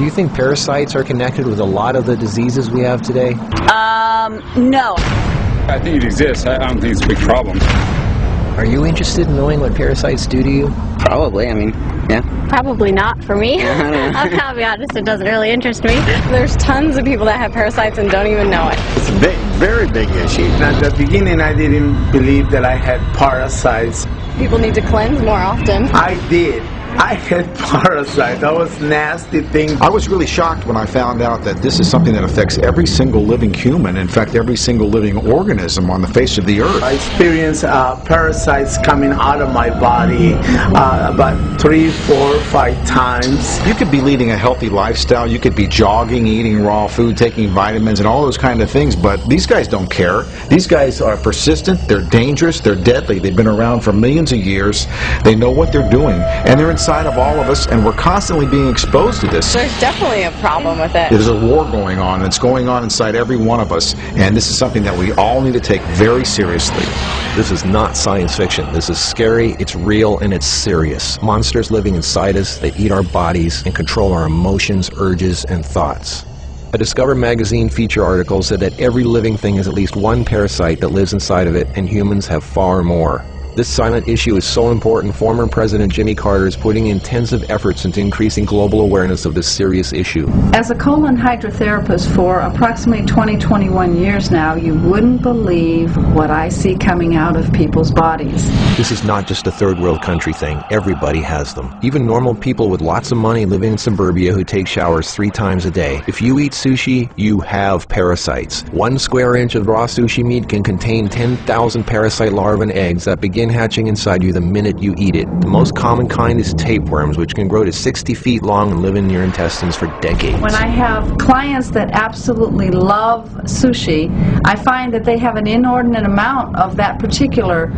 Do you think parasites are connected with a lot of the diseases we have today? No. I think it exists. I don't think it's a big problem. Are you interested in knowing what parasites do to you? Probably, I mean, yeah. Probably not for me. I'll be honest, it doesn't really interest me. There's tons of people that have parasites and don't even know it. It's a big, very big issue. At the beginning, I didn't believe that I had parasites. People need to cleanse more often. I did. I had parasites. That was nasty thing. I was really shocked when I found out that this is something that affects every single living human, in fact every single living organism on the face of the earth. I experienced parasites coming out of my body about 3, 4, 5 times. You could be leading a healthy lifestyle, you could be jogging, eating raw food, taking vitamins and all those kind of things, but these guys don't care. These guys are persistent, they're dangerous, they're deadly. They've been around for millions of years. They know what they're doing, and they're inside of all of us, and we're constantly being exposed to this. There's definitely a problem with it. There's a war going on, and it's going on inside every one of us, and this is something that we all need to take very seriously. This is not science fiction. This is scary, it's real, and it's serious. Monsters living inside us that eat our bodies and control our emotions, urges, and thoughts. A Discover magazine feature article said that every living thing has at least one parasite that lives inside of it, and humans have far more. This silent issue is so important, former President Jimmy Carter is putting intensive efforts into increasing global awareness of this serious issue. As a colon hydrotherapist for approximately 21 years now, you wouldn't believe what I see coming out of people's bodies. This is not just a third world country thing. Everybody has them. Even normal people with lots of money living in suburbia who take showers 3 times a day. If you eat sushi, you have parasites. 1 square inch of raw sushi meat can contain 10,000 parasite larvae and eggs that begin hatching inside you the minute you eat it. The most common kind is tapeworms, which can grow to 60 feet long and live in your intestines for decades. When I have clients that absolutely love sushi, I find that they have an inordinate amount of that particular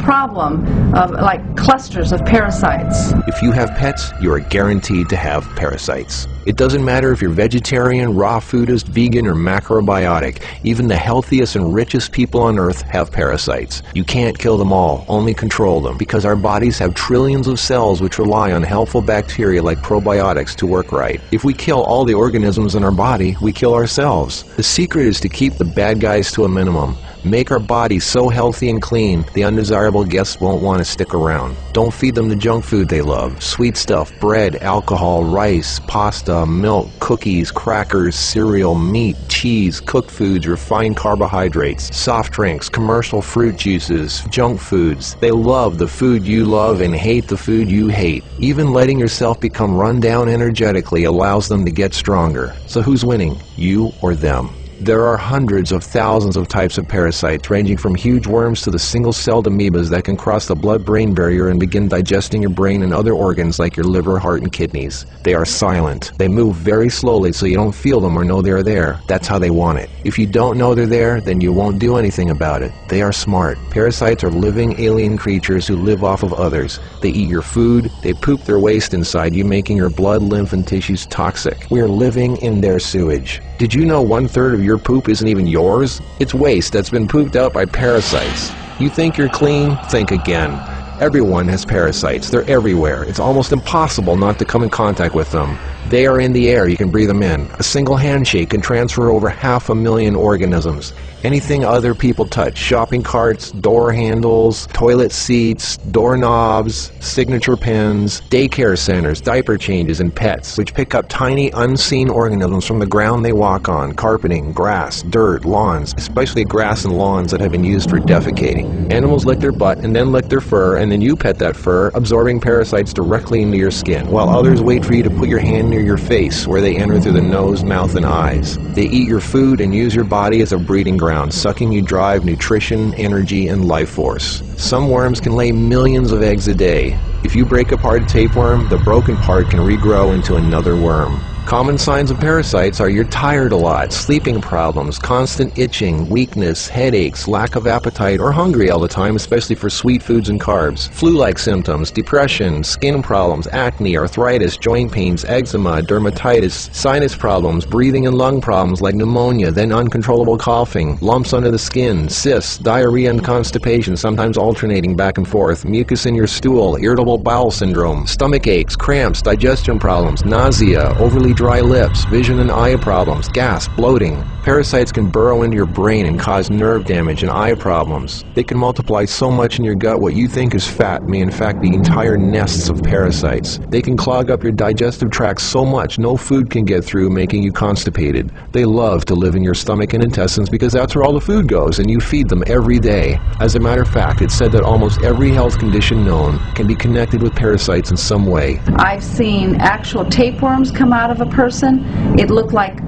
problem, of like clusters of parasites. If you have pets, you are guaranteed to have parasites. It doesn't matter if you're vegetarian, raw foodist, vegan, or macrobiotic. Even the healthiest and richest people on earth have parasites. You can't kill them all, only control them, because our bodies have trillions of cells which rely on helpful bacteria like probiotics to work right. If we kill all the organisms in our body, we kill ourselves. The secret is to keep the bad guys to a minimum. Make our bodies so healthy and clean, the undesirable guests won't want to stick around. Don't feed them the junk food they love. Sweet stuff, bread, alcohol, rice, pasta, milk, cookies, crackers, cereal, meat, cheese, cooked foods, refined carbohydrates, soft drinks, commercial fruit juices, junk foods. They love the food you love and hate the food you hate. Even letting yourself become run down energetically allows them to get stronger. So who's winning, you or them? There are hundreds of thousands of types of parasites, ranging from huge worms to the single-celled amoebas that can cross the blood-brain barrier and begin digesting your brain and other organs like your liver, heart, and kidneys. They are silent. They move very slowly so you don't feel them or know they're there. That's how they want it. If you don't know they're there, then you won't do anything about it. They are smart. Parasites are living alien creatures who live off of others. They eat your food. They poop their waste inside you, making your blood, lymph, and tissues toxic. We are living in their sewage. Did you know 1/3 of your poop isn't even yours? It's waste that's been pooped out by parasites. You think you're clean? Think again. Everyone has parasites. They're everywhere. It's almost impossible not to come in contact with them. They are in the air. You can breathe them in. A single handshake can transfer over 500,000 organisms. Anything other people touch, shopping carts, door handles, toilet seats, doorknobs, signature pens, daycare centers, diaper changes, and pets, which pick up tiny unseen organisms from the ground they walk on, carpeting, grass, dirt, lawns, especially grass and lawns that have been used for defecating. Animals lick their butt and then lick their fur, and then you pet that fur, absorbing parasites directly into your skin, while others wait for you to put your hand near your face, where they enter through the nose, mouth, and eyes. They eat your food and use your body as a breeding ground, sucking you dry of nutrition, energy, and life force. Some worms can lay millions of eggs a day. If you break apart a tapeworm, the broken part can regrow into another worm. Common signs of parasites are you're tired a lot, sleeping problems, constant itching, weakness, headaches, lack of appetite, or hungry all the time, especially for sweet foods and carbs, flu-like symptoms, depression, skin problems, acne, arthritis, joint pains, eczema, dermatitis, sinus problems, breathing and lung problems like pneumonia, then uncontrollable coughing, lumps under the skin, cysts, diarrhea and constipation, sometimes alternating back and forth, mucus in your stool, irritable bowel syndrome, stomach aches, cramps, digestion problems, nausea, overly dry lips, vision and eye problems, gas, bloating. Parasites can burrow into your brain and cause nerve damage and eye problems. They can multiply so much in your gut what you think is fat may in fact be entire nests of parasites. They can clog up your digestive tract so much no food can get through, making you constipated. They love to live in your stomach and intestines because that's where all the food goes, and you feed them every day. As a matter of fact, it's said that almost every health condition known can be connected with parasites in some way. I've seen actual tapeworms come out of a person. It looked like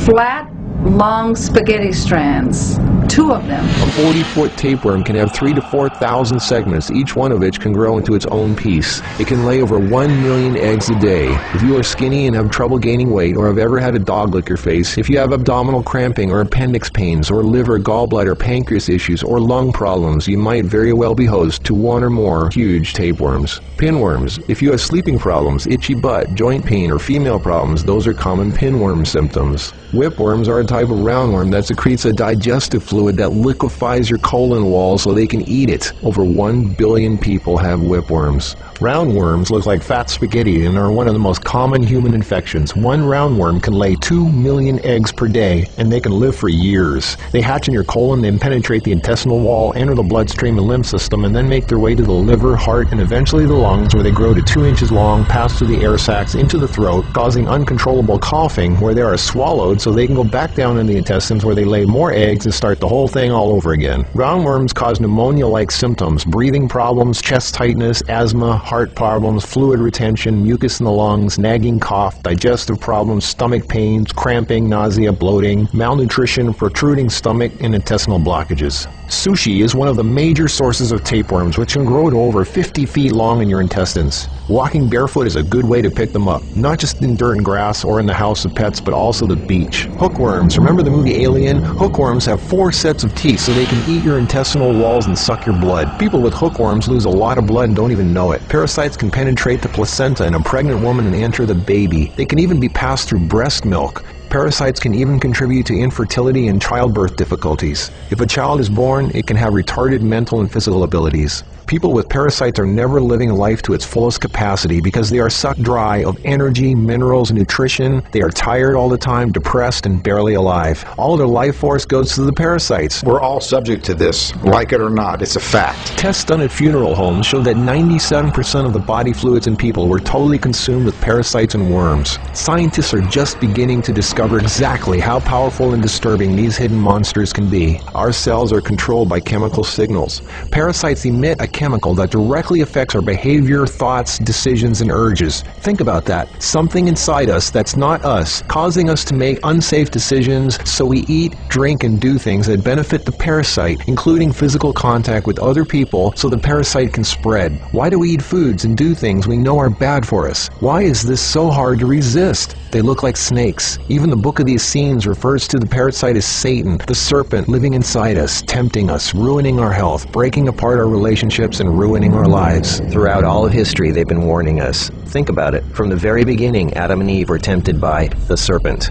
flat, long spaghetti strands. 2 of them. A 40-foot tapeworm can have 3,000 to 4,000 segments, each one of which can grow into its own piece. It can lay over 1 million eggs a day. If you are skinny and have trouble gaining weight, or have ever had a dog lick your face, if you have abdominal cramping or appendix pains, or liver, gallbladder, pancreas issues, or lung problems, you might very well be host to 1 or more huge tapeworms. Pinworms. If you have sleeping problems, itchy butt, joint pain, or female problems, those are common pinworm symptoms. Whipworms are a type of roundworm that secretes a digestive fluid that liquefies your colon wall so they can eat it. Over 1 billion people have whipworms. Roundworms look like fat spaghetti and are one of the most common human infections. One roundworm can lay 2 million eggs per day, and they can live for years. They hatch in your colon, then penetrate the intestinal wall, enter the bloodstream and lymph system, and then make their way to the liver, heart, and eventually the lungs, where they grow to 2 inches long, pass through the air sacs into the throat, causing uncontrollable coughing, where they are swallowed so they can go back down in the intestines, where they lay more eggs and start the whole thing all over again. Roundworms cause pneumonia-like symptoms, breathing problems, chest tightness, asthma, heart problems, fluid retention, mucus in the lungs, nagging cough, digestive problems, stomach pains, cramping, nausea, bloating, malnutrition, protruding stomach, and intestinal blockages. Sushi is one of the major sources of tapeworms, which can grow to over 50 feet long in your intestines. Walking barefoot is a good way to pick them up, not just in dirt and grass or in the house of pets, but also the beach. Hookworms. Remember the movie Alien? Hookworms have 4 sets of teeth so they can eat your intestinal walls and suck your blood. People with hookworms lose a lot of blood and don't even know it. Parasites can penetrate the placenta in a pregnant woman and enter the baby. They can even be passed through breast milk. Parasites can even contribute to infertility and childbirth difficulties. If a child is born, it can have retarded mental and physical abilities. People with parasites are never living life to its fullest capacity because they are sucked dry of energy, minerals, and nutrition. They are tired all the time, depressed, and barely alive. All of their life force goes to the parasites. We're all subject to this, like it or not. It's a fact. Tests done at funeral homes show that 97% of the body fluids in people were totally consumed with parasites and worms. Scientists are just beginning to discover exactly how powerful and disturbing these hidden monsters can be. Our cells are controlled by chemical signals. Parasites emit a chemical that directly affects our behavior, thoughts, decisions, and urges. Think about that. Something inside us that's not us, causing us to make unsafe decisions, so we eat, drink, and do things that benefit the parasite, including physical contact with other people so the parasite can spread. Why do we eat foods and do things we know are bad for us? Why is this so hard to resist? They look like snakes. Even the Book of the Essenes refers to the parasite as Satan, the serpent living inside us, tempting us, ruining our health, breaking apart our relationships, and ruining our lives. Throughout all of history, they've been warning us. Think about it. From the very beginning, Adam and Eve were tempted by the serpent.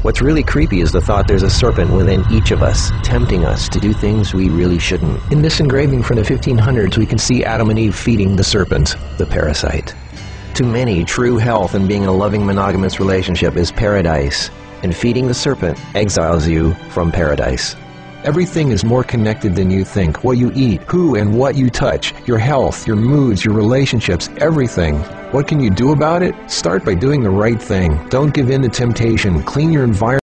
What's really creepy is the thought there's a serpent within each of us, tempting us to do things we really shouldn't. In this engraving from the 1500s, we can see Adam and Eve feeding the serpent, the parasite. To many, true health and being in a loving monogamous relationship is paradise, and feeding the serpent exiles you from paradise. Everything is more connected than you think. What you eat, who and what you touch, your health, your moods, your relationships, everything. What can you do about it? Start by doing the right thing. Don't give in to temptation. Clean your environment.